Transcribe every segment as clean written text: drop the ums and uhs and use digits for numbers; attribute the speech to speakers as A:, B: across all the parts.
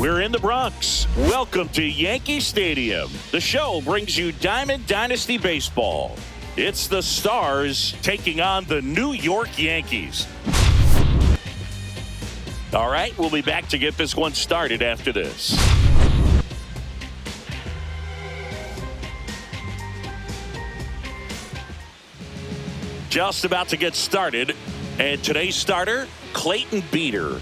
A: We're in the Bronx. Welcome to Yankee Stadium. The show brings you Diamond Dynasty Baseball. It's the Stars taking on the New York Yankees. All right, we'll be back to get this one started after this. Just about to get started. And today's starter, Clayton Beeter.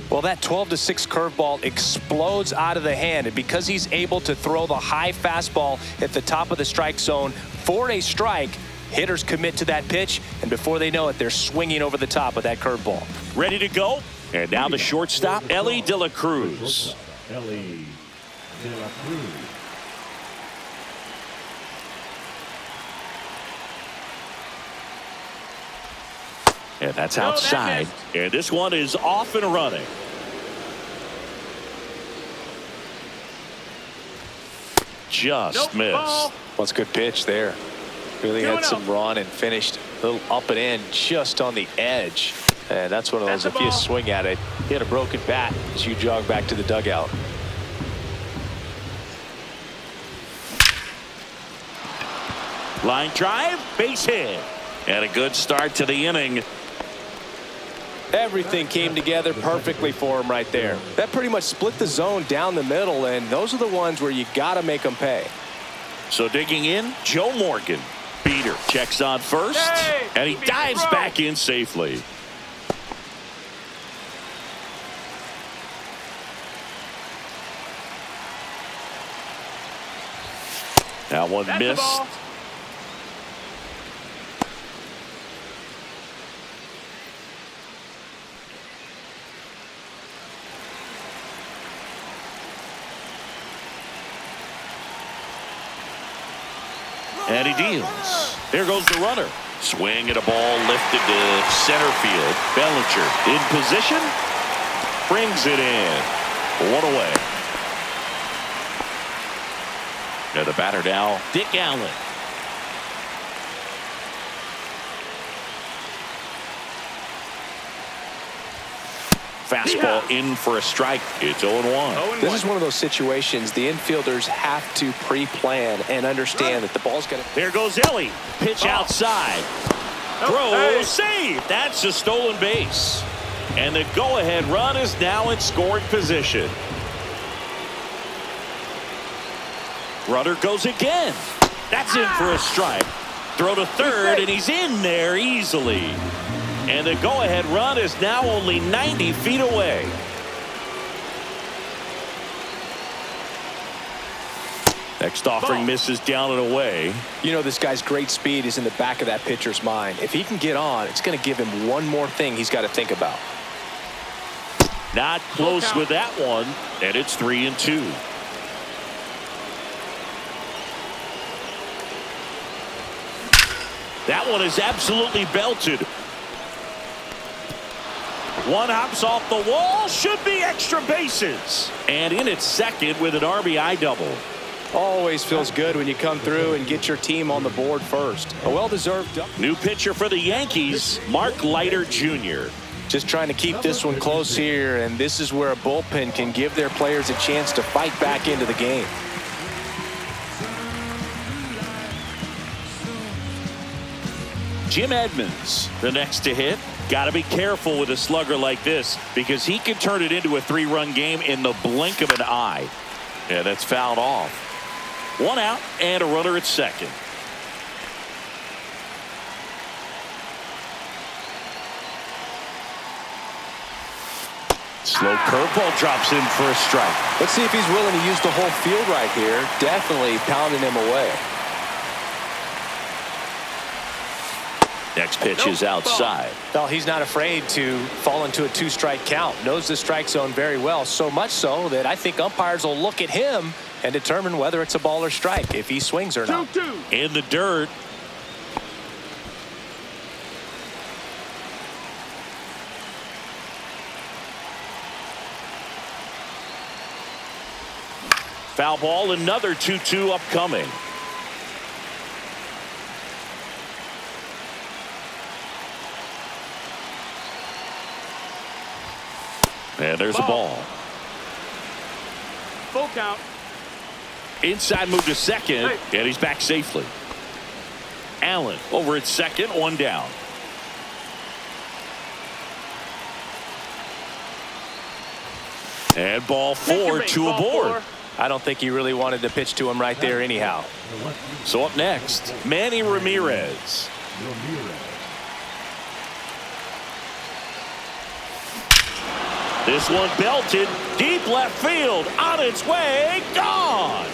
B: Well, that 12-6 curveball explodes out of the hand, and because he's able to throw the high fastball at the top of the strike zone for a strike, hitters commit to that pitch, and before they know it, they're swinging over the top of that curveball.
A: Ready to go? And now the shortstop, Ellie De La Cruz.
C: Ellie De La Cruz.
A: And that's outside. And this one is off and running. Just missed.
B: Well, it's a good pitch there. Really had some run and finished a little up and in just on the edge. And that's one of those, if you swing at it, hit a broken bat as you jog back to the dugout.
A: Line drive, base hit. And a good start to the inning.
B: Everything came together perfectly for him right there. That pretty much split the zone down the middle, and those are the ones where you got to make them pay.
A: So digging in, Joe Morgan. Beeter checks on first, and he dives back in safely. That one missed. And he deals. There goes the runner. Swing and a ball lifted to center field. Bellinger in position. Brings it in. One away. And the batter now, Dick Allen. Fastball in for a strike. It's 0-1.
B: This is one of those situations the infielders have to pre-plan and understand that the ball's going to.
A: There goes Ellie. Pitch outside. Throw, save. That's a stolen base. And the go-ahead run is now in scoring position. Runner goes again. That's in for a strike. Throw to third, and he's in there easily. And the go-ahead run is now only 90 feet away. Next offering misses down and away.
B: You know, this guy's great speed is in the back of that pitcher's mind. If he can get on, it's going to give him one more thing he's got to think about.
A: Not close with that one, and it's 3-2. That one is absolutely belted. One hops off the wall, should be extra bases. And in its second with an RBI double.
B: Always feels good when you come through and get your team on the board first. A well-deserved.
A: New pitcher for the Yankees, Mark Leiter Jr.
B: Just trying to keep this one close here, and this is where a bullpen can give their players a chance to fight back into the game.
A: Jim Edmonds, the next to hit. Got to be careful with a slugger like this because he can turn it into a 3-run game in the blink of an eye. Yeah, that's fouled off. One out and a runner at second. Slow curveball drops in for a strike.
B: Let's see if he's willing to use the whole field right here. Definitely pounding him away.
A: Next pitch is outside.
B: Well, he's not afraid to fall into a 2-strike count. Knows the strike zone very well. So much so that I think umpires will look at him and determine whether it's a ball or strike, if he swings or not.
A: 2-2. In the dirt. Foul ball, another 2-2 upcoming. And there's a ball.
D: full count.
A: Inside move to second, and he's back safely. Allen over at second, one down. And ball four, two aboard.
B: I don't think he really wanted to pitch to him right there anyhow.
A: So up next, Manny Ramirez. This one belted deep left field, on its way, gone.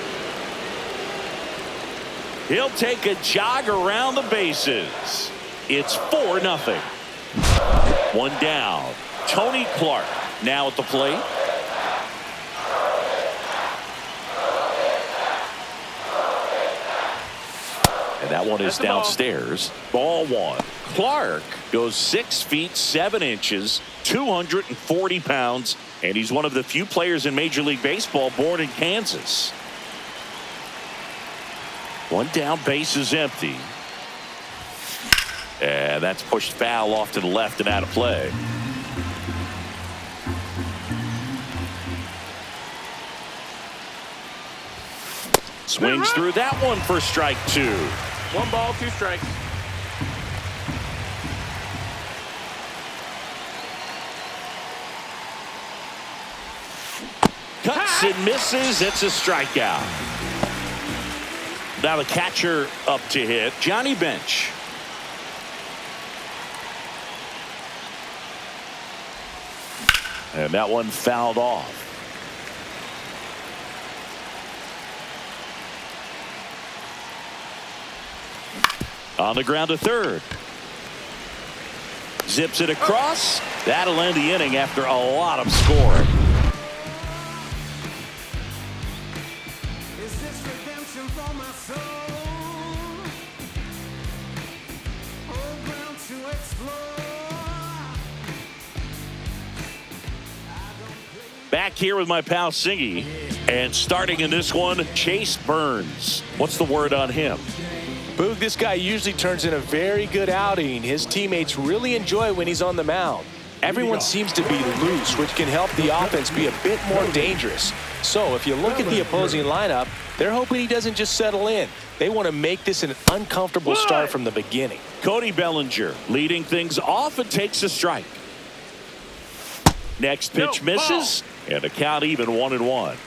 A: He'll take a jog around the bases. It's 4-0. One down. Tony Clark now at the plate. And that one is downstairs. Ball one. Clark goes 6 feet 7 inches, 240 pounds, and he's one of the few players in Major League Baseball born in Kansas. One down, base is empty. And that's pushed foul off to the left and out of play. Swings through that one for strike two.
D: 1 ball, 2 strikes.
A: Cuts and misses. It's a strikeout. Now the catcher up to hit, Johnny Bench. And that one fouled off. On the ground to third. Zips it across. That'll end the inning after a lot of scoring.
E: Is this redemption for my soul? Old ground to explore.
A: Back here with my pal Singy. And starting in this one, Chase Burns. What's the word on him?
B: Boog, this guy usually turns in a very good outing. His teammates really enjoy when he's on the mound. Everyone seems to be loose, which can help the offense be a bit more dangerous. So if you look at the opposing lineup, they're hoping he doesn't just settle in. They want to make this an uncomfortable start from the beginning.
A: Cody Bellinger leading things off and takes a strike. Next pitch misses, and the count even 1-1.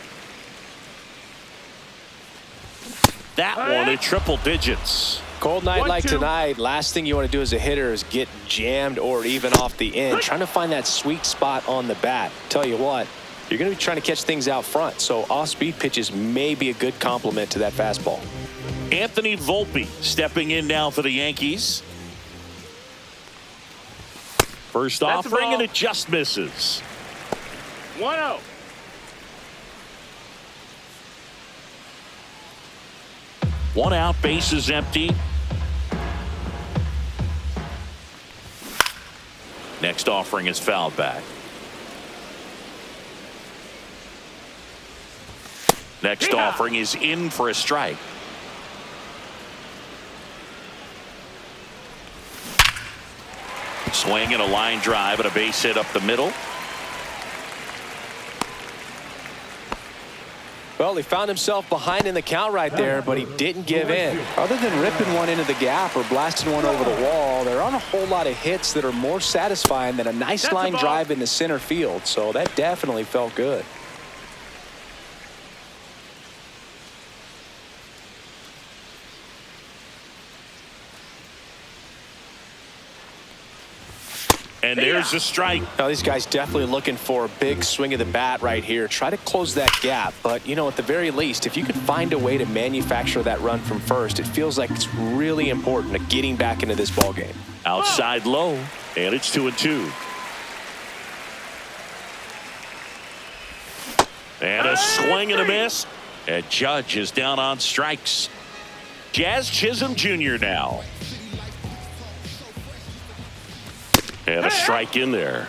A: That one at triple digits.
B: Cold night like tonight, last thing you want to do as a hitter is get jammed or even off the end, trying to find that sweet spot on the bat. Tell you what, you're going to be trying to catch things out front, so off-speed pitches may be a good complement to that fastball.
A: Anthony Volpe stepping in now for the Yankees. First offering, and it just misses.
D: 1-0.
A: One out, base is empty. Next offering is fouled back. Next offering is in for a strike. Swing and a line drive and a base hit up the middle.
B: Well, he found himself behind in the count right there, but he didn't give in. Other than ripping one into the gap or blasting one over the wall, there aren't a whole lot of hits that are more satisfying than a nice line drive into center field. So that definitely felt good.
A: And there's a strike.
B: Now, these guys definitely looking for a big swing of the bat right here. Try to close that gap. But, you know, at the very least, if you could find a way to manufacture that run from first, it feels like it's really important to getting back into this ball game.
A: Outside low, and it's 2-2. And a swing and a miss. And Judge is down on strikes. Jazz Chisholm Jr. now. And a strike in there.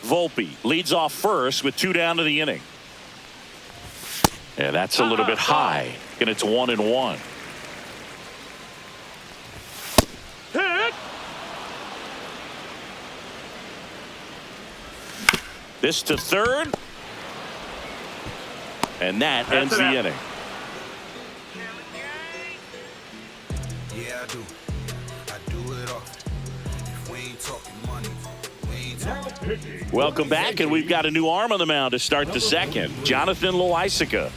A: Volpe leads off first with 2 down to the inning. And that's a little bit high. And it's 1-1. This to third. And that ends the inning.
E: Yeah, I do. I do it all. If we ain't talking money, we ain't talking.
A: Welcome back, and we've got a new arm on the mound to start the second. Jonathan Loaisiga.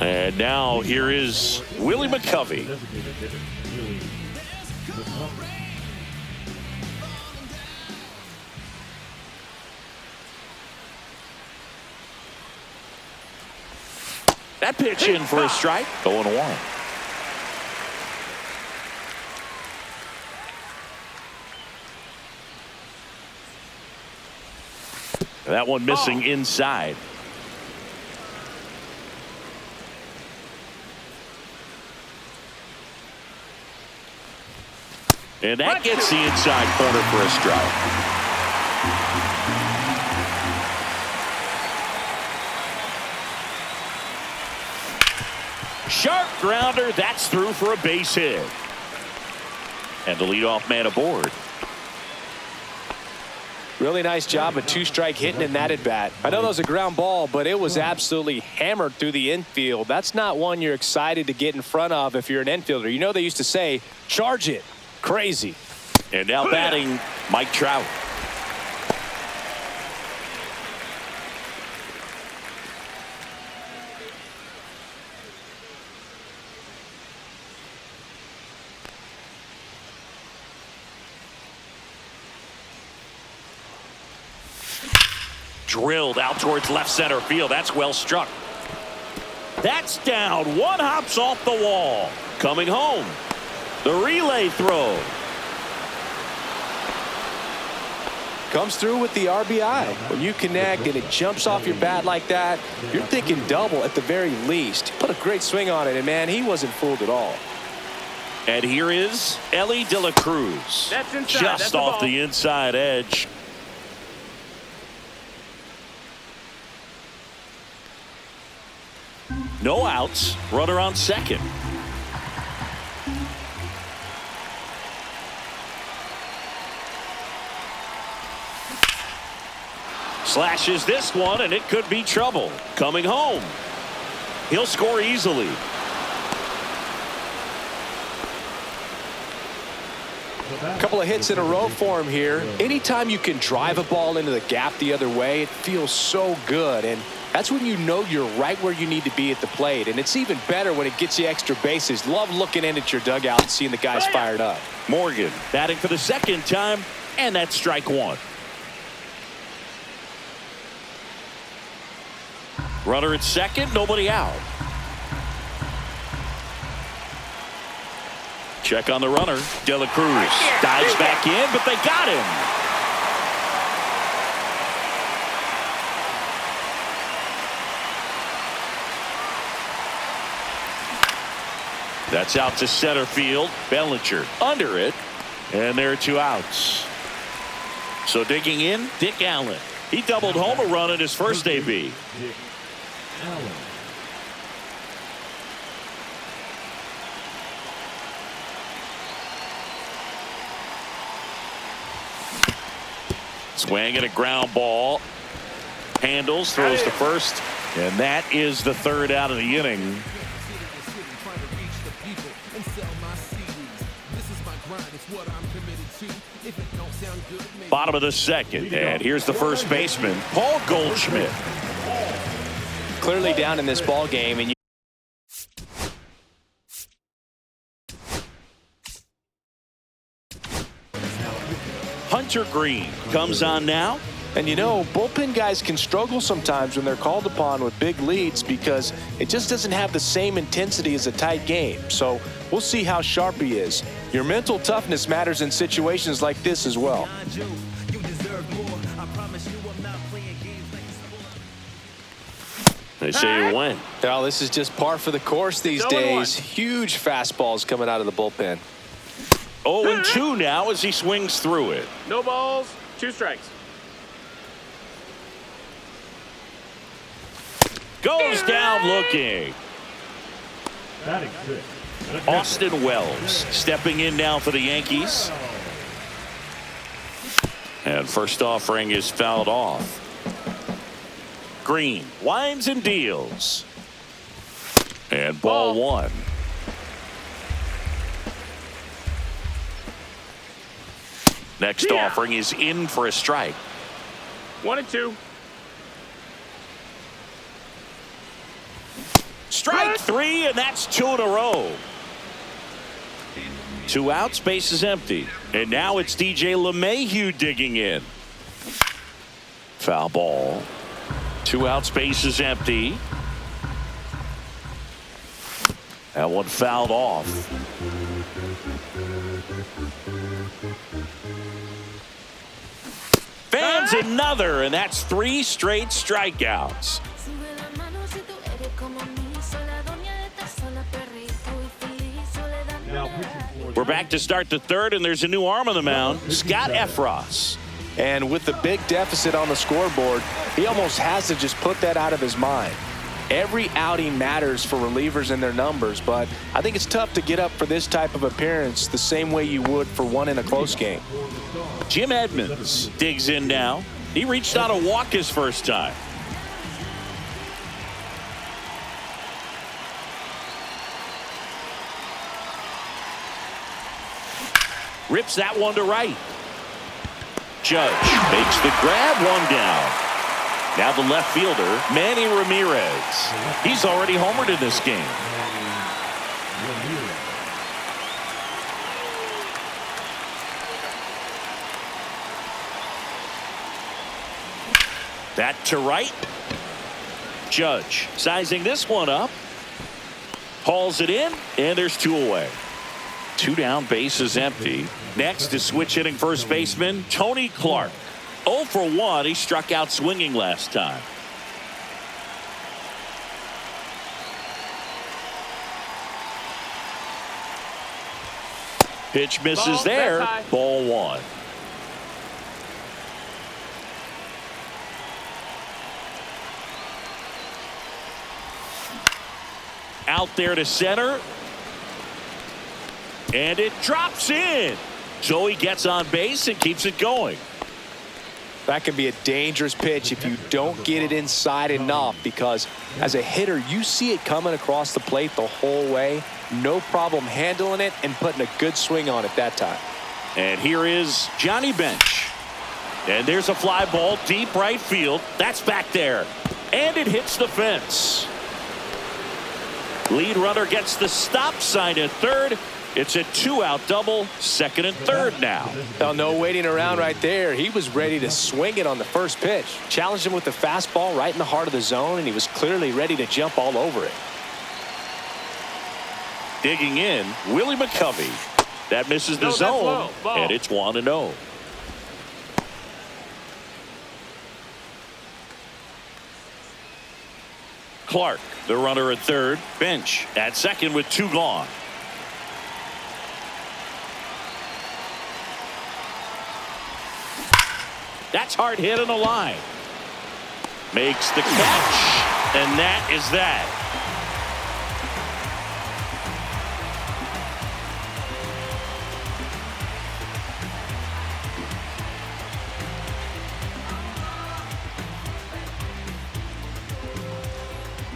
A: And now here is Willie McCovey. That pitch in for a strike. 0-1. That one missing inside. And that gets the inside corner for a strike. Sharp grounder. That's through for a base hit. And the leadoff man aboard.
B: Really nice job of two-strike hitting in that at-bat. I know that was a ground ball, but it was absolutely hammered through the infield. That's not one you're excited to get in front of if you're an infielder. You know they used to say, charge it. Crazy.
A: And now batting Mike Trout. Drilled out towards left center field. That's well struck. That's down. One hops off the wall. Coming home. The relay throw.
B: Comes through with the RBI. When you connect and it jumps off your bat like that, you're thinking double at the very least. Put a great swing on it, and man, he wasn't fooled at all.
A: And here is Ellie De La Cruz.
D: That's inside.
A: Just
D: That's
A: off the inside edge. No outs. Runner on second. Slashes this one, and it could be trouble. Coming home. He'll score easily.
B: A couple of hits in a row for him here. Anytime you can drive a ball into the gap the other way, it feels so good. And that's when you know you're right where you need to be at the plate. And it's even better when it gets you extra bases. Love looking in at your dugout and seeing the guys fired up.
A: Morgan batting for the second time, and that's strike one. Runner at second, nobody out. Check on the runner. De La Cruz dives back in, but they got him. That's out to center field. Bellinger under it, and there are two outs. So digging in, Dick Allen. He doubled home a run in his first AB. Swing and a ground ball. Handles, throws to first, and that is the third out of the inning. Bottom of the second, and here's the first baseman, Paul Goldschmidt.
B: Clearly down in this ball game, and
A: Hunter Green comes on now.
B: And you know, bullpen guys can struggle sometimes when they're called upon with big leads because it just doesn't have the same intensity as a tight game. So we'll see how sharp he is. Your mental toughness matters in situations like this as well.
A: They say you win.
B: Well, this is just par for the course these days. Huge fastballs coming out of the bullpen.
A: 0-2 now as he swings through it.
D: No balls, 2 strikes.
A: Goes down looking.
C: Batting sixth.
A: Austin Wells stepping in now for the Yankees. And first offering is fouled off. Green winds and deals. And ball one. Next offering is in for a strike.
D: 1-2.
A: Strike three, and that's two in a row. 2 outs, base is empty. And now it's DJ LeMahieu digging in. Foul ball. 2 outs, base is empty. That one fouled off. Fans another, and that's 3 straight strikeouts. We're back to start the third, and there's a new arm on the mound, Scott Efros.
B: And with the big deficit on the scoreboard, he almost has to just put that out of his mind. Every outing matters for relievers and their numbers, but I think it's tough to get up for this type of appearance the same way you would for one in a close game.
A: Jim Edmonds digs in now. He reached out a walk his first time. Rips that one to right. Judge makes the grab, one down. Now the left fielder, Manny Ramirez. He's already homered in this game. That to right. Judge sizing this one up. Hauls it in, and there's 2 away. 2 down, base is empty. Next is switch hitting first baseman Tony Clark. 0 for 1. He struck out swinging last time. Pitch misses there. Ball 1. Out there to center. And it drops in. So he gets on base and keeps it going.
B: That can be a dangerous pitch if you don't get it inside enough, because as a hitter, you see it coming across the plate the whole way. No problem handling it and putting a good swing on it that time.
A: And here is Johnny Bench. And there's a fly ball deep right field. That's back there. And it hits the fence. Lead runner gets the stop sign at third. It's a 2-out double, second and third now.
B: Now, no waiting around right there. He was ready to swing it on the first pitch. Challenged him with the fastball right in the heart of the zone, and he was clearly ready to jump all over it.
A: Digging in, Willie McCovey. That misses the zone, and it's 1-0. Clark, the runner at third. Bench at second with 2 gone. That's hard hit on the line. Makes the catch, and that is that.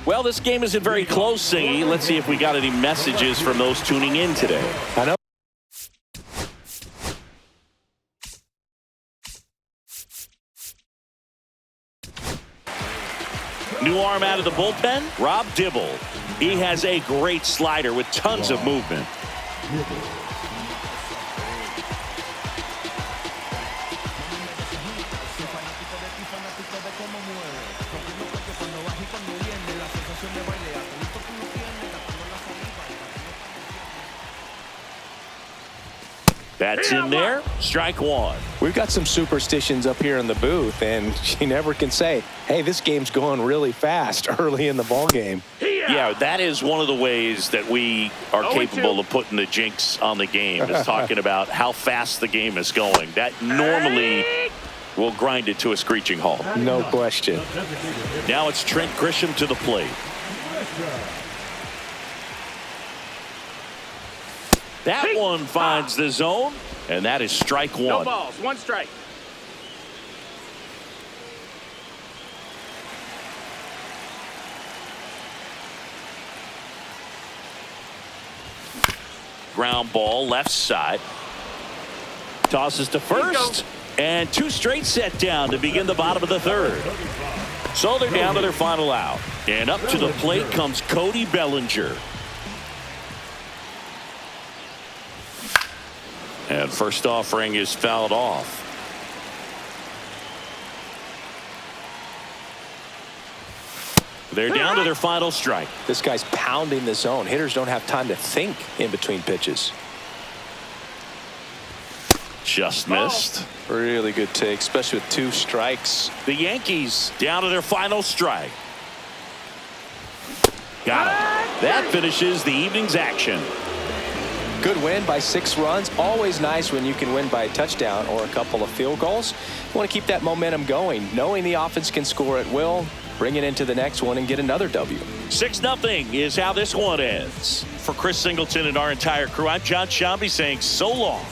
A: Well, this game isn't very close, Singy. Let's see if we got any messages from those tuning in today.
B: I know.
A: New arm out of the bullpen, Rob Dibble. He has a great slider with tons of movement. That's in there. Strike 1.
B: We've got some superstitions up here in the booth, and you never can say, hey, this game's going really fast early in the ball game.
A: Yeah, that is one of the ways that we are capable of putting the jinx on the game, is talking about how fast the game is going. That normally will grind it to a screeching halt.
B: No question.
A: Now it's Trent Grisham to the plate. That one finds the zone, and that is strike
D: No
A: one.
D: balls, one strike.
A: Ground ball left side. Tosses to first. And 2 straight set down to begin the bottom of the third. So they're down to their final out. And up to the plate comes Cody Bellinger. And first offering is fouled off. They're down to their final strike.
B: This guy's pounding the zone. Hitters don't have time to think in between pitches.
A: Just missed.
B: Really good take, especially with 2 strikes.
A: The Yankees down to their final strike. Got it. That finishes the evening's action.
B: Good win by 6 runs. Always nice when you can win by a touchdown or a couple of field goals. You want to keep that momentum going, knowing the offense can score at will, bring it into the next one and get another W.
A: 6-0 is how this one ends. For Chris Singleton and our entire crew, I'm John Shambi saying so long.